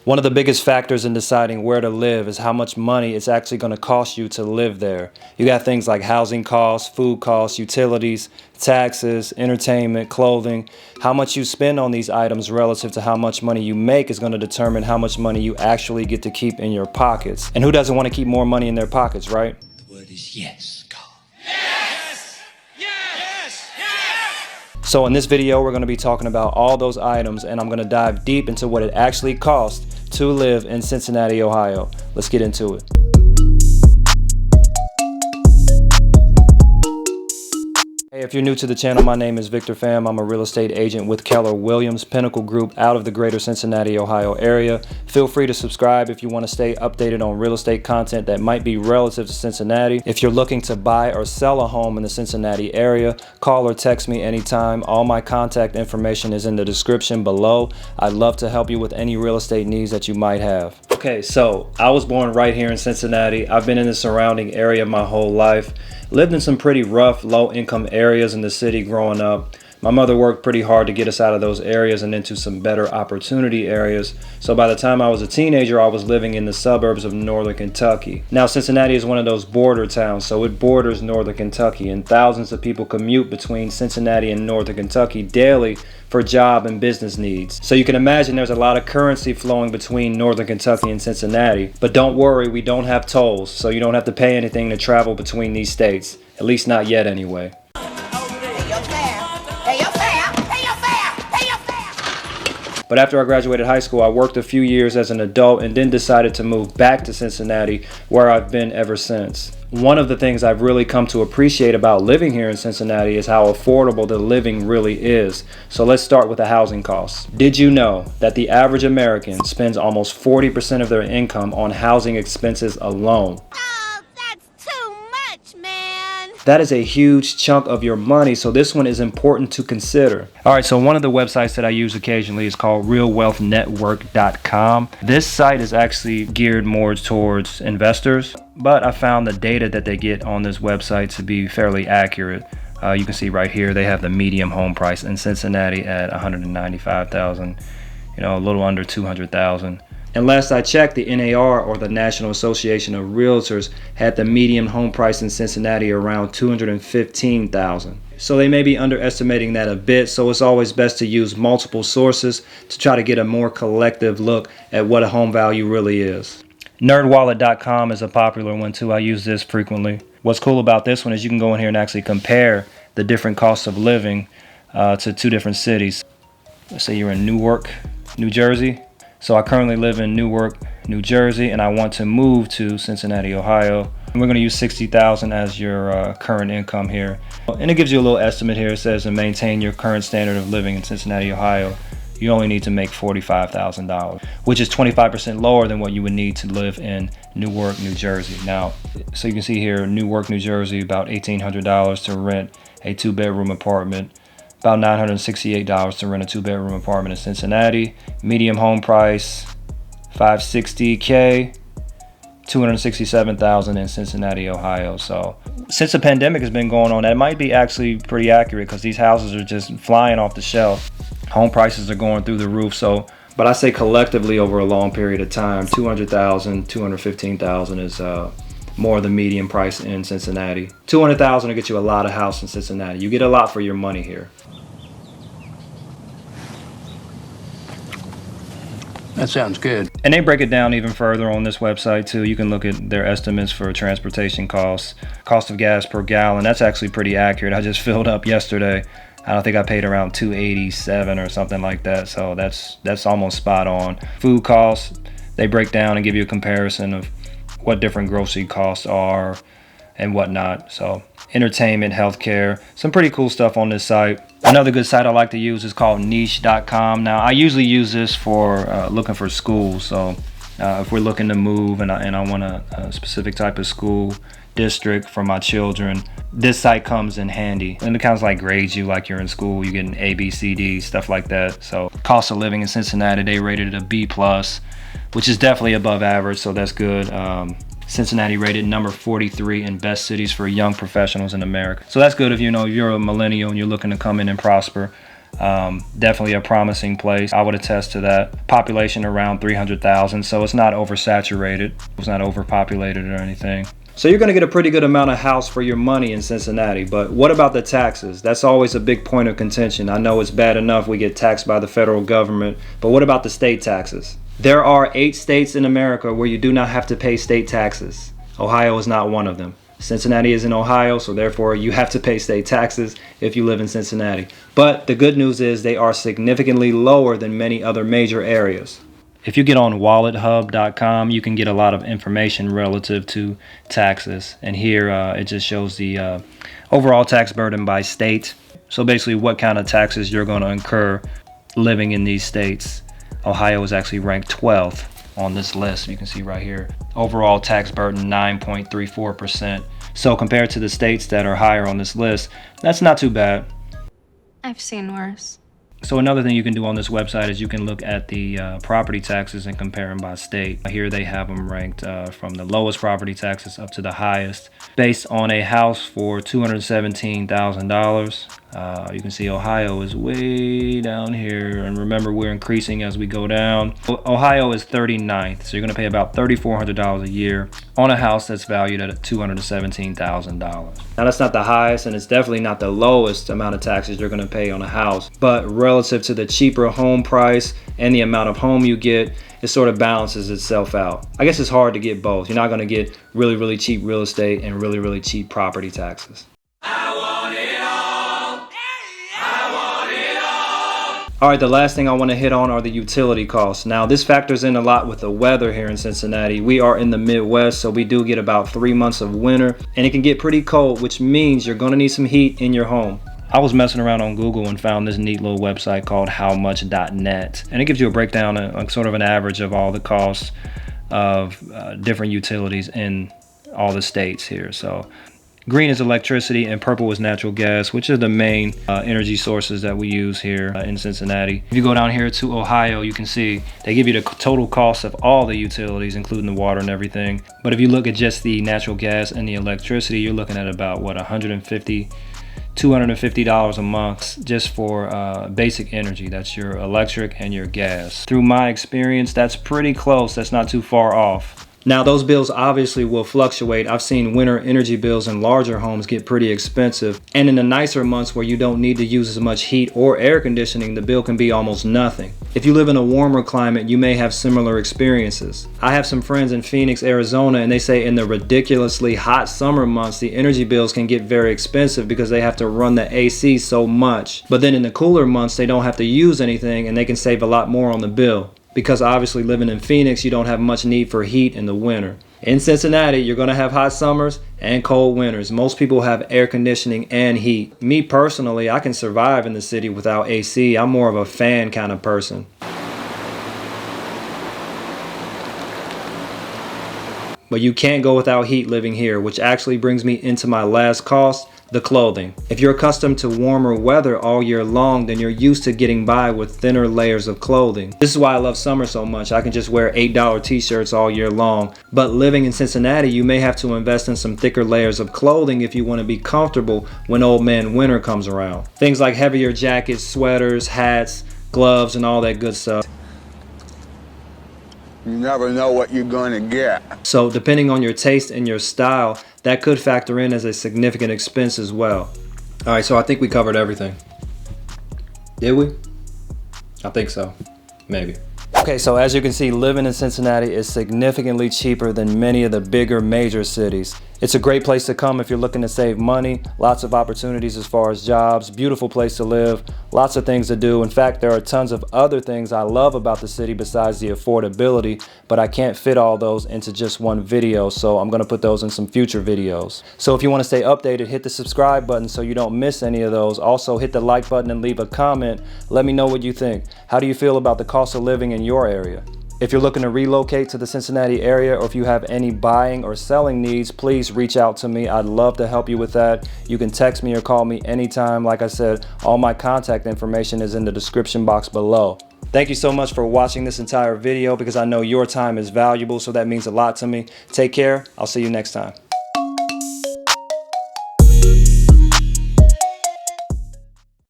One of the biggest factors in deciding where to live is how much money it's actually going to cost you to live there. You got things like housing costs, food costs, utilities, taxes, entertainment, clothing. How much you spend on these items relative to how much money you make is going to determine how much money you actually get to keep in your pockets. And who doesn't want to keep more money in their pockets, right? The word is yes, God. Yes! Yes! Yes! So in this video, we're going to be talking about all those items, and I'm going to dive deep into what it actually costs to live in Cincinnati, Ohio. Let's get into it. Hey, if you're new to the channel, my name is Victor Pham. I'm a real estate agent with Keller Williams Pinnacle Group out of the greater Cincinnati, Ohio area. Feel free to subscribe if you want to stay updated on real estate content that might be relative to Cincinnati. If you're looking to buy or sell a home in the Cincinnati area, call or text me anytime. All my contact information is in the description below. I'd love to help you with any real estate needs that you might have. Okay, so I was born right here in Cincinnati. I've been in the surrounding area my whole life. Lived in some pretty rough, low-income areas in the city growing up. My mother worked pretty hard to get us out of those areas and into some better opportunity areas. So by the time I was a teenager, I was living in the suburbs of northern Kentucky. Now, Cincinnati is one of those border towns, so it borders northern Kentucky, and thousands of people commute between Cincinnati and northern Kentucky daily for job and business needs. So you can imagine there's a lot of currency flowing between northern Kentucky and Cincinnati. But don't worry, we don't have tolls, so you don't have to pay anything to travel between these states. At least not yet anyway. But after I graduated high school, I worked a few years as an adult and then decided to move back to Cincinnati, where I've been ever since. One of the things I've really come to appreciate about living here in Cincinnati is how affordable the living really is. So let's start with the housing costs. Did you know that the average American spends almost 40% of their income on housing expenses alone? That is a huge chunk of your money, so this one is important to consider. All right, so one of the websites that I use occasionally is called realwealthnetwork.com. This site is actually geared more towards investors, but I found the data that they get on this website to be fairly accurate. You can see right here, they have the median home price in Cincinnati at $195,000, a little under $200,000. And last I checked, the NAR, or the National Association of Realtors, had the median home price in Cincinnati around $215,000. So they may be underestimating that a bit, so it's always best to use multiple sources to try to get a more collective look at what a home value really is. Nerdwallet.com is a popular one too. I use this frequently. What's cool about this one is you can go in here and actually compare the different costs of living to two different cities. Let's say you're in Newark, New Jersey. So I currently live in Newark, New Jersey, and I want to move to Cincinnati, Ohio. And we're going to use $60,000 as your current income here. And it gives you a little estimate here. It says to maintain your current standard of living in Cincinnati, Ohio, you only need to make $45,000, which is 25% lower than what you would need to live in Newark, New Jersey. Now, so you can see here, Newark, New Jersey, about $1,800 to rent a 2-bedroom apartment. About $968 to rent a 2-bedroom apartment in Cincinnati. Medium home price, $560K, $267,000 in Cincinnati, Ohio. So since the pandemic has been going on, that might be actually pretty accurate because these houses are just flying off the shelf. Home prices are going through the roof. So, but I say collectively over a long period of time, $200,000, $215,000 is more the median price in Cincinnati. $200,000 will get you a lot of house in Cincinnati. You get a lot for your money here. That sounds good. And they break it down even further on this website too. You can look at their estimates for transportation costs, cost of gas per gallon. That's actually pretty accurate. I just filled up yesterday. I don't think I paid around $2.87 or something like that. So that's almost spot on. Food costs, they break down and give you a comparison of what different grocery costs are and whatnot. So entertainment, healthcare, some pretty cool stuff on this site. Another good site I like to use is called niche.com. Now I usually use this for looking for schools. So if we're looking to move and I want a specific type of school district for my children, this site comes in handy. And it kind of like grades you like you're in school. You get an A, B, C, D, stuff like that. So cost of living in Cincinnati, they rated it a B+, which is definitely above average, so that's good. Cincinnati rated number 43 in best cities for young professionals in America. So that's good if you're a millennial and you're looking to come in and prosper. Definitely a promising place. I would attest to that. Population around 300,000, so it's not oversaturated. It's not overpopulated or anything. So you're going to get a pretty good amount of house for your money in Cincinnati. But what about the taxes? That's always a big point of contention. I know it's bad enough we get taxed by the federal government, but what about the state taxes? There are 8 states in America where you do not have to pay state taxes. Ohio is not one of them. Cincinnati is in Ohio, so therefore you have to pay state taxes if you live in Cincinnati. But the good news is they are significantly lower than many other major areas. If you get on wallethub.com, you can get a lot of information relative to taxes. And here it just shows the overall tax burden by state. So basically what kind of taxes you're going to incur living in these states. Ohio is actually ranked 12th on this list. You can see right here. Overall tax burden 9.34%. So compared to the states that are higher on this list, that's not too bad. I've seen worse. So another thing you can do on this website is you can look at the property taxes and compare them by state. Here they have them ranked from the lowest property taxes up to the highest. Based on a house for $217,000. You can see Ohio is way down here. And remember, we're increasing as we go down. Ohio is 39th. So you're going to pay about $3,400 a year on a house that's valued at $217,000. Now that's not the highest, and it's definitely not the lowest amount of taxes you're going to pay on a house. But relative to the cheaper home price and the amount of home you get, it sort of balances itself out. I guess it's hard to get both. You're not going to get really, really cheap real estate and really, really cheap property taxes. All right, the last thing I want to hit on are the utility costs. Now, this factors in a lot with the weather here in Cincinnati. We are in the Midwest, so we do get about 3 months of winter, and it can get pretty cold, which means you're going to need some heat in your home. I was messing around on Google and found this neat little website called howmuch.net, and it gives you a breakdown, sort of an average of all the costs of different utilities in all the states here. So green is electricity and purple is natural gas, which are the main energy sources that we use here in Cincinnati. If you go down here to Ohio, you can see they give you the total cost of all the utilities, including the water and everything. But if you look at just the natural gas and the electricity, you're looking at about, what, $250 a month just for basic energy. That's your electric and your gas. Through my experience, that's pretty close. That's not too far off. Now, those bills obviously will fluctuate. I've seen winter energy bills in larger homes get pretty expensive. And in the nicer months where you don't need to use as much heat or air conditioning, the bill can be almost nothing. If you live in a warmer climate, you may have similar experiences. I have some friends in Phoenix, Arizona, and they say in the ridiculously hot summer months, the energy bills can get very expensive because they have to run the AC so much. But then in the cooler months, they don't have to use anything and they can save a lot more on the bill. Because obviously living in Phoenix, you don't have much need for heat in the winter. In Cincinnati, you're going to have hot summers and cold winters. Most people have air conditioning and heat. Me personally, I can survive in the city without AC. I'm more of a fan kind of person. But you can't go without heat living here, which actually brings me into my last cost, the clothing. If you're accustomed to warmer weather all year long, then you're used to getting by with thinner layers of clothing. This is why I love summer so much. I can just wear $8 t-shirts all year long. But living in Cincinnati, you may have to invest in some thicker layers of clothing if you want to be comfortable when old man winter comes around. Things like heavier jackets, sweaters, hats, gloves, and all that good stuff. You never know what you're going to get. So depending on your taste and your style, that could factor in as a significant expense as well. All right, so I think we covered everything. Did we? I think so. Maybe. Okay, so as you can see, living in Cincinnati is significantly cheaper than many of the bigger major cities. It's a great place to come if you're looking to save money, lots of opportunities as far as jobs, beautiful place to live, lots of things to do. In fact, there are tons of other things I love about the city besides the affordability, but I can't fit all those into just one video, so I'm gonna put those in some future videos. So if you wanna stay updated, hit the subscribe button so you don't miss any of those. Also hit the like button and leave a comment. Let me know what you think. How do you feel about the cost of living in your area? If you're looking to relocate to the Cincinnati area, or if you have any buying or selling needs, please reach out to me. I'd love to help you with that. You can text me or call me anytime. Like I said, all my contact information is in the description box below. Thank you so much for watching this entire video because I know your time is valuable, so that means a lot to me. Take care. I'll see you next time.